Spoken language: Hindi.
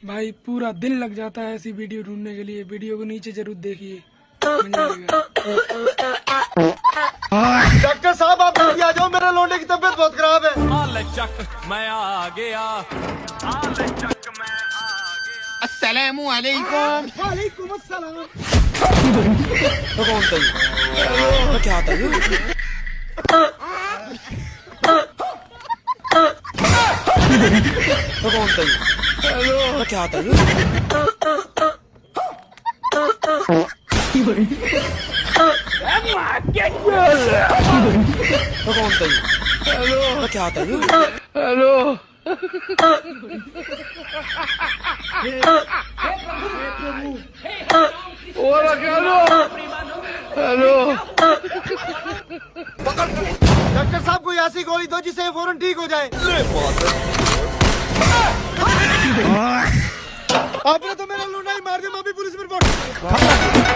भाई पूरा दिन लग जाता है ऐसी वीडियो ढूंढने के लिए। वीडियो को नीचे जरूर देखिए, मजा आएगा। डॉक्टर साहब आप जल्दी आ जाओ, मेरे लौंडे की तबीयत बहुत खराब है। मैं आ गया। अस्सलामु अलैकुम। वालेकुम अस्सलाम। तो कौन था ये? तो क्या था ये? तो कौन था ये? तो क्या था ये? तो कौन था ये? तो क्या था ये? हेलो हेलो डॉक्टर साहब कोई ऐसी गोली दो जिससे फौरन ठीक हो जाए। आपने तो मेरा लूना ही मार दिया, मैं भी पुलिस में रिपोर्ट।